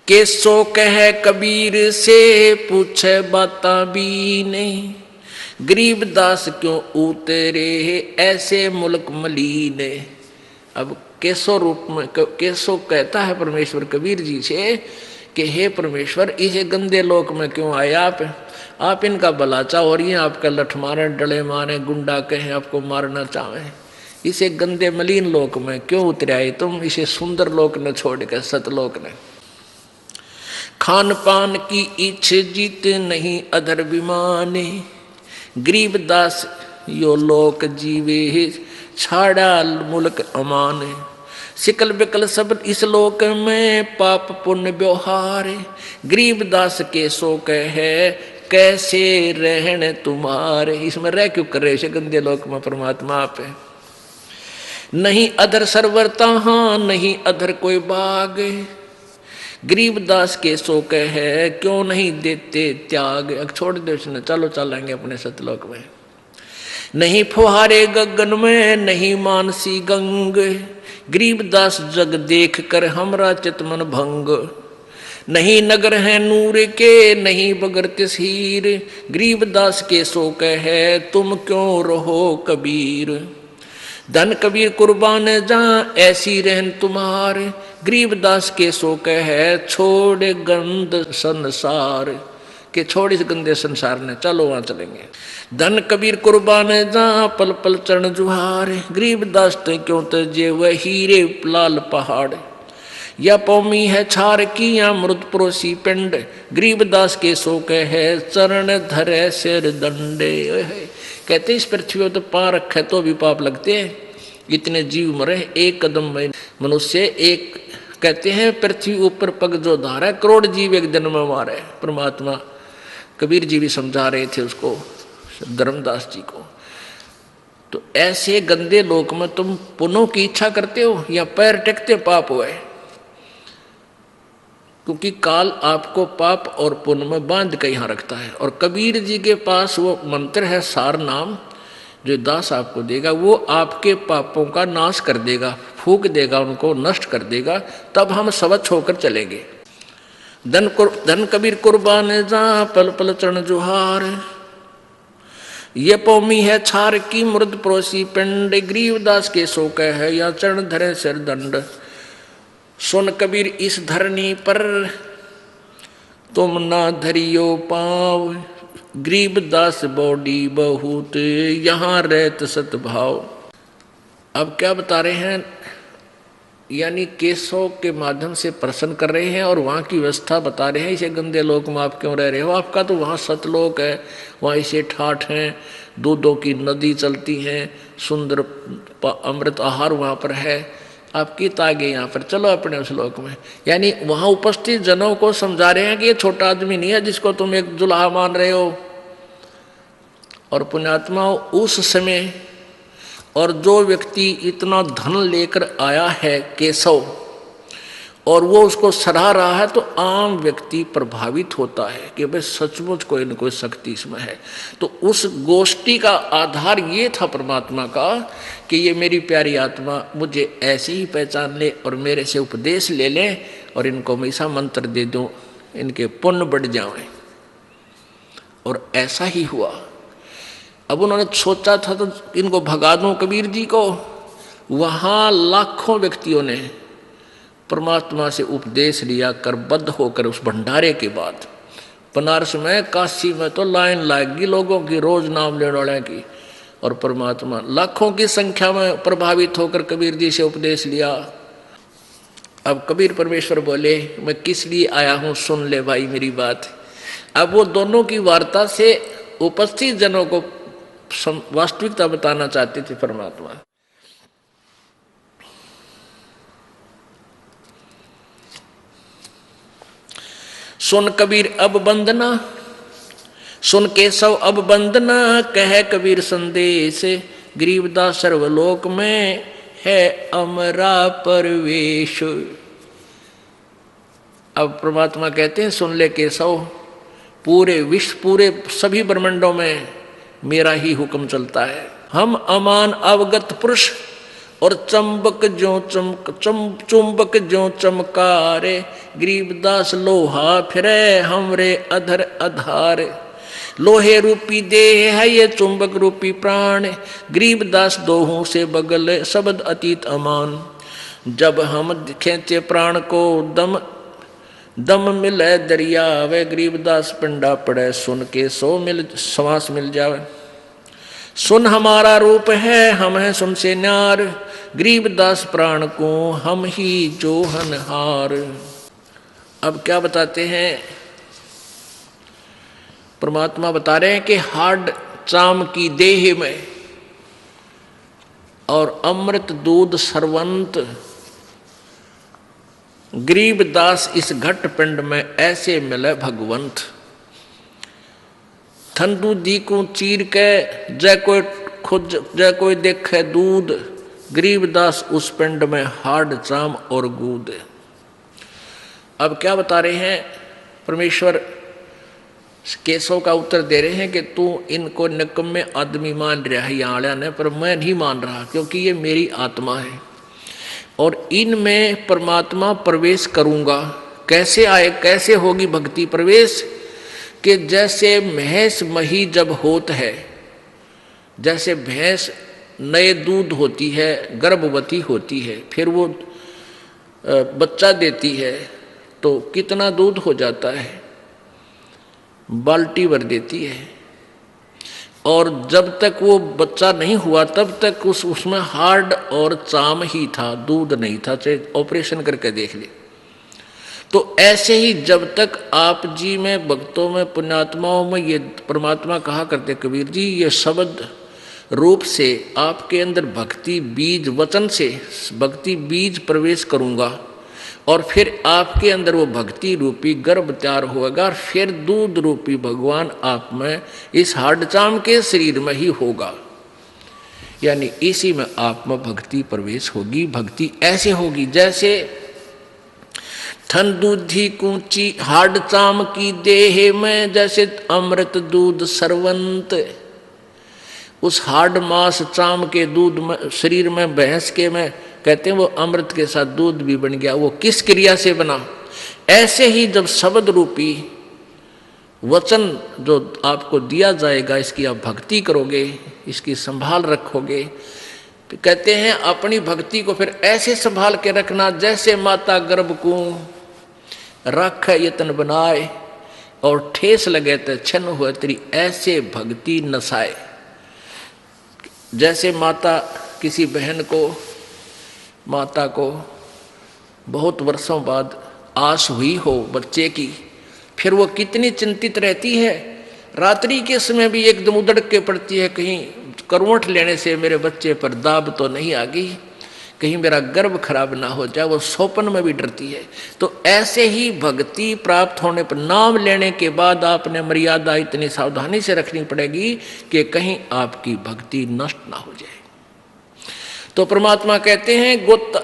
केसो कह कबीर से पूछे बाता बीने, गरीबदास क्यों उतरे ऐसे मुल्क मलीने। अब केसो रूप में केसो कहता है परमेश्वर कबीर जी से कि हे परमेश्वर, इसे गंदे लोक में क्यों आए आप इनका भला चाहो और ये आपका लठ मारे, डले मारे, गुंडा कहें, आपको मारना चाहें, इसे गंदे मलिन लोक में क्यों उतर आए तुम, इसे सुंदर लोक न छोड़ कर सतलोक ने। खान पान की इच्छ जीत नहीं अधर विमाने, गरीबदास यो लोक जीवे छाड़ा मुल्क अमाने। सिकल बिकल सब इस लोक में पाप पुण्य व्यवहार, गरीबदास के सो कहे कैसे रहने तुम्हारे। इसमें रह क्यों कर रहे गंदे लोक में परमात्मा आप है। नहीं अधर सरवर तहां नहीं अधर कोई बाग, गरीबदास के सो कहे क्यों नहीं देते त्याग। अब छोड़ दे उसने, चलो चलेंगे अपने सतलोक में। नहीं फुहारे गगन में नहीं मानसी गंग, गरीबदास जग देख कर हमरा चितमन भंग। नहीं नगर है नूर के नहीं बगर तस्हीर, गरीबदास के सो कहे तुम क्यों रहो कबीर। धन कबीर कुर्बान जा ऐसी रहन तुम्हार, गरीबदास के सो कहे छोड़ गंद संसार, के छोड़ इस गंदे संसार ने, चलो वहां चलेंगे। धन कबीर कुर्बान जा पल पल चरण जुहार, गरीबदास ते क्यों तजे वह हीरे लाल पहाड़। या पौमी है छार की या मृत परोसी पिंड, गरीबदास के सो कहे चरण धरे सिर दंडे। कहते इस पृथ्वी पर तो पां रखे तो भी पाप लगते हैं, इतने जीव मरे एक कदम में मनुष्य एक। कहते हैं पृथ्वी ऊपर पग जो धारा करोड़ जीव एक दिन में मारे। परमात्मा कबीर जी भी समझा रहे थे उसको, धर्मदास जी को। तो ऐसे गंदे लोक में तुम पुण्यों की इच्छा करते हो या पैर टेकते पाप हुए, क्योंकि काल आपको पाप और पुण्य में बांध के यहाँ रखता है। और कबीर जी के पास वो मंत्र है सार नाम, जो दास आपको देगा, वो आपके पापों का नाश कर देगा, फूक देगा, उनको नष्ट कर देगा, तब हम स्वच्छ होकर चलेंगे। धन कबीर कुर्बान जा पल पल चरण जुहार, ये पौमी है छार की मृद परोसी पिंड, गरीबदास के सो कहे या चरण धरे सिर दंड। सुन कबीर इस धरनी पर तुम ना धरियो पाव, गरीबदास बॉडी बहुत यहाँ रहत सतभाव। अब क्या बता रहे हैं, यानी केसों के माध्यम से प्रश्न कर रहे हैं और वहाँ की व्यवस्था बता रहे हैं। इसे गंदे लोक में आप क्यों रह रहे हो, आपका तो वहाँ सतलोक है, वहाँ इसे ठाठ हैं, दूधों की नदी चलती हैं, सुंदर अमृत आहार वहाँ पर है, आपकी तागे यहाँ पर, चलो अपने उस लोक में। यानी वहाँ उपस्थित जनों को समझा रहे हैं कि ये छोटा आदमी नहीं है जिसको तुम एक दुल्हा मान रहे हो। और पुण्यात्मा उस समय, और जो व्यक्ति इतना धन लेकर आया है केशव और वो उसको सराह रहा है, तो आम व्यक्ति प्रभावित होता है कि भाई सचमुच कोई न कोई शक्ति इसमें है। तो उस गोष्ठी का आधार ये था परमात्मा का कि ये मेरी प्यारी आत्मा मुझे ऐसे ही पहचान ले और मेरे से उपदेश ले ले और इनको हमेशा मंत्र दे दूं, इनके पुण्य बढ़ जाएं। और ऐसा ही हुआ। अब उन्होंने सोचा था तो इनको भगा दूं कबीर जी को, वहाँ लाखों व्यक्तियों ने परमात्मा से उपदेश लिया करबद्ध होकर उस भंडारे के बाद। बनारस में, काशी में तो लाइन लाएगी लोगों की, रोज नाम लेने वाले की, और परमात्मा लाखों की संख्या में प्रभावित होकर कबीर जी से उपदेश लिया। अब कबीर परमेश्वर बोले मैं किस लिए आया हूँ, सुन ले भाई मेरी बात। अब वो दोनों की वार्ता से उपस्थित जनों को वास्तविकता बताना चाहते थे परमात्मा। सुन कबीर अब बंदना, सुन केशव अब बंदना, कहे कबीर संदेश, गरीबदास सर्वलोक में है अमरा परवेश। अब परमात्मा कहते हैं सुन ले केशव, पूरे विश्व, पूरे सभी ब्रह्मांडों में मेरा ही हुक्म चलता है। हम अमान अवगत पुरुष और चुंबक ज्यों चमकारे, गरीबदास लोहा फिरे हमरे अधर आधार। लोहे रूपी देह है ये चुंबक रूपी प्राण, गरीबदास दोहों से बगल शब्द अतीत अमान। जब हम खींचे प्राण को दम दम मिले दरिया वे, गरीबदास पिंडा पड़े सुन के श्वास मिल जावे। सुन हमारा रूप है हम हैं सुन से न्यार, गरीबदास प्राण को हम ही जोहनहार। अब क्या बताते हैं, परमात्मा बता रहे हैं कि हाड चाम की देह में और अमृत दूध सरवंत, गरीबदास इस घट पिंड में ऐसे मिले भगवंत। थन दूधी को चीर के जय कोई देखे दूध, गरीबदास उस पिंड में हाड चाम और गूद। अब क्या बता रहे हैं, परमेश्वर केशव का उत्तर दे रहे हैं कि तू इनको निकम्मे आदमी मान रहा है यहाँ वाला ने, पर मैं नहीं मान रहा क्योंकि ये मेरी आत्मा है और इनमें परमात्मा प्रवेश करूंगा। कैसे आए, कैसे होगी भक्ति प्रवेश, कि जैसे भैंस मही जब होत है, जैसे भैंस नए दूध होती है, गर्भवती होती है, फिर वो बच्चा देती है तो कितना दूध हो जाता है, बाल्टी भर देती है। और जब तक वो बच्चा नहीं हुआ तब तक उसमें हार्ड और चाम ही था, दूध नहीं था, चाहे ऑपरेशन करके देख ले। तो ऐसे ही जब तक आप जी में, भक्तों में, पुण्यात्माओं में ये परमात्मा कहा करते कबीर जी, ये शब्द रूप से आपके अंदर भक्ति बीज, वचन से भक्ति बीज प्रवेश करूंगा और फिर आपके अंदर वो भक्ति रूपी गर्भ तैयार होगा और फिर दूध रूपी भगवान आप में इस हाडचाम के शरीर में ही होगा, यानी इसी में आप में भक्ति प्रवेश होगी। भक्ति ऐसे होगी जैसे थन दूधी कूची हाडचाम की देह में, जैसे अमृत दूध सरवंत। उस हाड मास चाम के दूध में, शरीर में भैंस के में कहते हैं वो अमृत के साथ दूध भी बन गया। वो किस क्रिया से बना, ऐसे ही जब शब्द रूपी वचन जो आपको दिया जाएगा, इसकी आप भक्ति करोगे, इसकी संभाल रखोगे, तो कहते हैं अपनी भक्ति को फिर ऐसे संभाल के रखना जैसे माता गर्भ को रख यतन बनाए और ठेस लगे तो छन हुए तेरी ऐसे भक्ति नसाए। जैसे माता किसी बहन को, माता को बहुत वर्षों बाद आस हुई हो बच्चे की, फिर वो कितनी चिंतित रहती है, रात्रि के समय भी एकदम उधड़ के पड़ती है, कहीं करवट लेने से मेरे बच्चे पर दाब तो नहीं आ गई, कहीं मेरा गर्भ खराब ना हो जाए, वो स्वप्न में भी डरती है। तो ऐसे ही भक्ति प्राप्त होने पर, नाम लेने के बाद आपने मर्यादा इतनी सावधानी से रखनी पड़ेगी कि कहीं आपकी भक्ति नष्ट ना हो जाए। तो परमात्मा कहते हैं गोता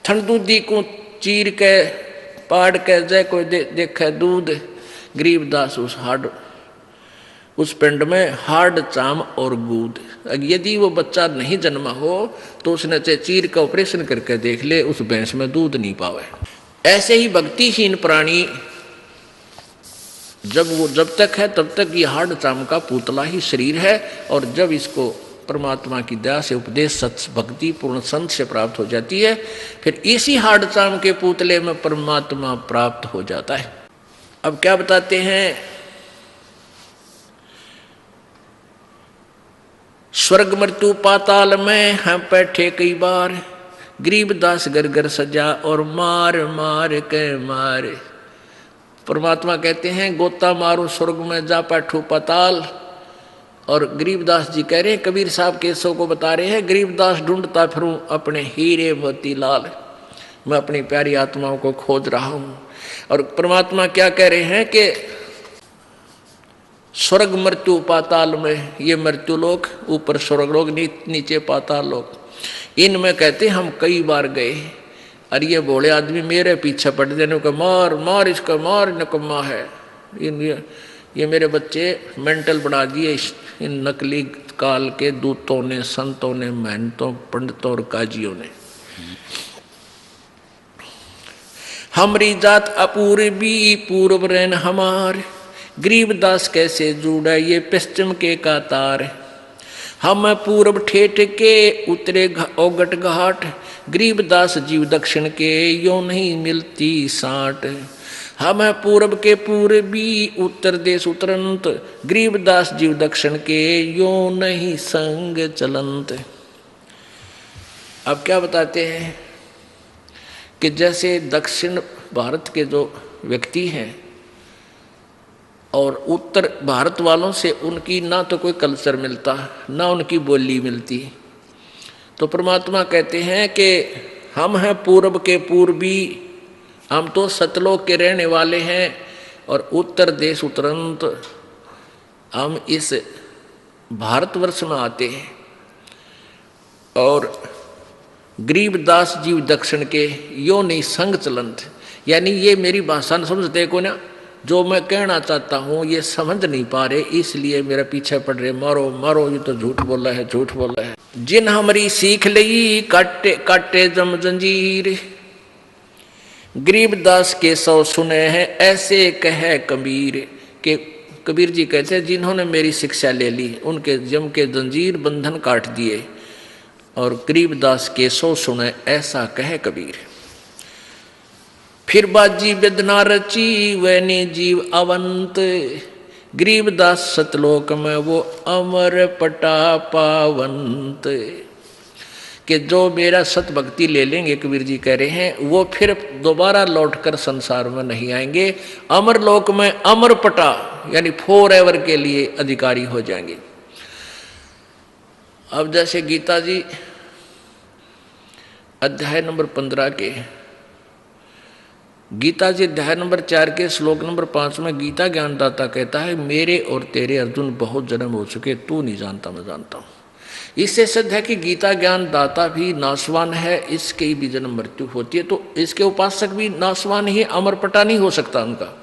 ठंडूदी को चीर के पाड़ के जय कोई देखे दूध, गरीबदास उस पिंड में हार्ड चाम और गूद। यदि वो बच्चा नहीं जन्मा हो तो उसने चाहे चीर का ऑपरेशन करके देख ले, उस भैंस में दूध नहीं पावे। ऐसे ही भक्तिहीन प्राणी जब तक है तब तक ये हार्ड चाम का पुतला ही शरीर है, और जब इसको परमात्मा की दया से उपदेश सत्य भक्ति पूर्ण संत से प्राप्त हो जाती है, फिर इसी हार्ड चाम के पुतले में परमात्मा प्राप्त हो जाता है। अब क्या बताते हैं, स्वर्ग मृत्यु पाताल में हम बैठे कई बार, गरीबदास घर घर सजा और मार मार के मारे। परमात्मा कहते हैं गोता मारो स्वर्ग में जा बैठो पाताल, और गरीबदास जी कह रहे हैं, कबीर साहब केसों को बता रहे हैं, गरीबदास ढूंढता फिरूं अपने हीरे मोती लाल, मैं अपनी प्यारी आत्माओं को खोज रहा हूं। और परमात्मा क्या कह रहे हैं कि स्वर्ग मृत्यु पाताल में, ये मृत्यु लोक, ऊपर स्वर्ग लोक, नीचे पाताल लोक, इनमें कहते हम कई बार गए, और ये बोले आदमी मेरे पीछे पड़ देने को मार मार, इसका मार, निकम्मा है, ये मेरे बच्चे मेंटल बना दिए इन नकली काल के दूतों ने, संतों ने, महंतों, पंडितों और काजियों ने। हमारी जात अपूर्वी पूर्व रैन हमार, गरीबदास कैसे जुड़ा ये पश्चिम के कातार। हम पूर्व ठेठ के उतरे ओगट घाट, गरीबदास जीव दक्षिण के यो नहीं मिलती साट। हम पूर्व के पूर्वी उत्तर देश उतरंत, गरीबदास जीव दक्षिण के यो नहीं संग चलंत। अब क्या बताते हैं कि जैसे दक्षिण भारत के जो व्यक्ति हैं और उत्तर भारत वालों से उनकी ना तो कोई कल्चर मिलता, ना उनकी बोली मिलती, तो परमात्मा कहते हैं कि हम हैं पूर्व के पूर्वी, हम तो सतलोक के रहने वाले हैं और उत्तर देश उतरंत हम इस भारतवर्ष में आते हैं। और गरीबदास जीव दक्षिण के यो नहीं संग चलंत, यानी ये मेरी भाषा न समझते को ना, जो मैं कहना चाहता हूँ ये समझ नहीं पा रहे, इसलिए मेरे पीछे पड़ रहे, मारो मारो, ये तो झूठ बोला है, झूठ बोला है। जिन हमारी सीख लई काटे काटे जम जंजीर, गरीबदास के सौ सुने हैं ऐसे कहे कबीर। के कबीर जी कहते हैं जिन्होंने मेरी शिक्षा ले ली उनके जम के जंजीर बंधन काट दिए, और गरीबदास के सौ सुने ऐसा कहे कबीर। फिर बाजी वेदना रची वैनी जीव अवंत, गरीबदास सतलोक में वो अमर पटा पावंत। कि जो मेरा सत भक्ति ले लेंगे, कबीर जी कह रहे हैं, वो फिर दोबारा लौटकर संसार में नहीं आएंगे, अमर लोक में अमर पटा यानी फॉर एवर के लिए अधिकारी हो जाएंगे। अब जैसे गीता जी अध्याय नंबर 15 के, गीता जी अध्याय नंबर 4 के श्लोक नंबर 5 में गीता ज्ञानदाता कहता है, मेरे और तेरे अर्जुन बहुत जन्म हो चुके, तू नहीं जानता मैं जानता हूं। इससे सिद्ध है कि गीता ज्ञान दाता भी नाशवान है, इसकी भी जन्म मृत्यु होती है, तो इसके उपासक भी नाशवान ही, अमरपटा नहीं हो सकता उनका।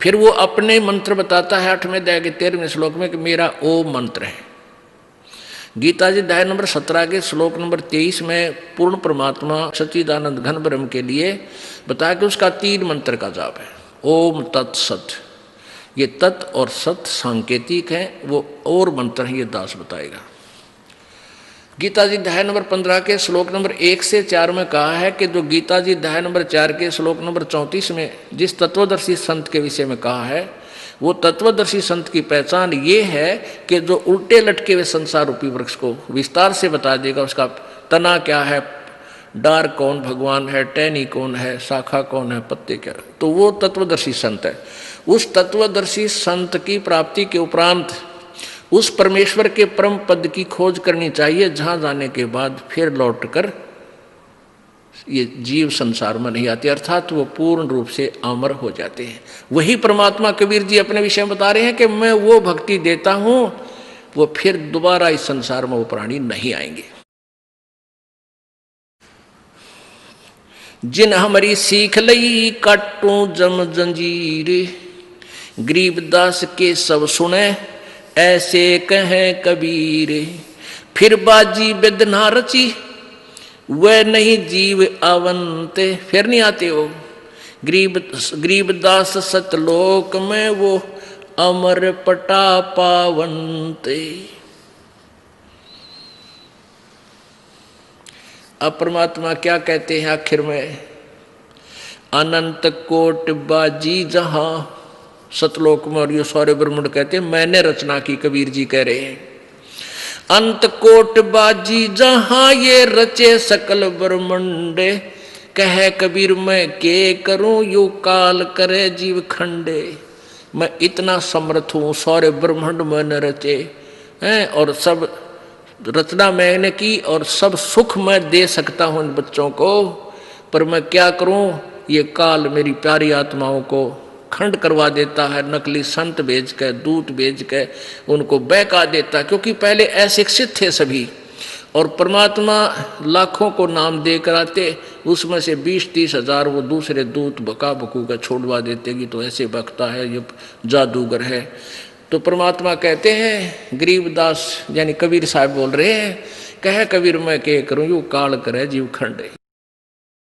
फिर वो अपने मंत्र बताता है 8वें अध्याय के 13वें श्लोक में कि मेरा ओम मंत्र है। गीता जी अध्याय नंबर 17 के श्लोक नंबर 23 में पूर्ण परमात्मा सच्चिदानंद घन ब्रह्म के लिए बताया कि उसका 3 मंत्र का जाप है, ओम तत्सत। ये तत् और सत सांकेतिक हैं, वो और मंत्र है, ये दास बताएगा। गीता जी अध्याय नंबर 15 के श्लोक नंबर 1 से 4 में कहा है कि जो गीता जी अध्याय नंबर 4 के श्लोक नंबर 34 में जिस तत्वदर्शी संत के विषय में कहा है, वो तत्वदर्शी संत की पहचान ये है कि जो उल्टे लटके हुए संसार रूपी वृक्ष को विस्तार से बता देगा, उसका तना क्या है, डार कौन भगवान है, टहनी कौन है, शाखा कौन है, पत्ते क्या है, तो वो तत्वदर्शी संत है। उस तत्वदर्शी संत की प्राप्ति के उपरांत उस परमेश्वर के परम पद की खोज करनी चाहिए, जहां जाने के बाद फिर लौटकर ये जीव संसार में नहीं आते, अर्थात वो पूर्ण रूप से अमर हो जाते हैं। वही परमात्मा कबीर जी अपने विषय में बता रहे हैं कि मैं वो भक्ति देता हूं, वो फिर दोबारा इस संसार में वो प्राणी नहीं आएंगे। जिन हमारी सीख लई काटू जम जंजीर, गरीबदास के सब सुने ऐसे कहे कबीर। फिर बाजी वेदना रची वह नहीं जीव अवंते, फिर नहीं आते हो गरीबदास सतलोक में वो अमर पटा पावंते। अब परमात्मा क्या कहते हैं आखिर में, अनंत कोट बाजी जहां सतलोक में, और ये सारे ब्रह्मांड कहते हैं मैंने रचना की, कबीर जी कह रहे हैं। अंत कोट बाजी जहां ये रचे सकल ब्रह्मंडे, कहे कबीर मैं के करूं यू काल करे जीव खंडे। मैं इतना समर्थ हूं, सारे ब्रह्मांड मैंने रचे हैं और सब रचना मैंने की और सब सुख मैं दे सकता हूं इन बच्चों को, पर मैं क्या करूं, ये काल मेरी प्यारी आत्माओं को खंड करवा देता है, नकली संत भेज के, दूत भेज के उनको बहका देता, क्योंकि पहले अशिक्षित थे सभी और परमात्मा लाखों को नाम दे कर आते, उसमें से 20-30 हजार वो दूसरे दूत बका बकू का छोड़वा देते कि तो ऐसे बकता है, ये जादूगर है। तो परमात्मा कहते हैं, गरीबदास यानी कबीर साहब बोल रहे हैं, कह कबीर मैं के करूं, यू काल करे जीव खंडे।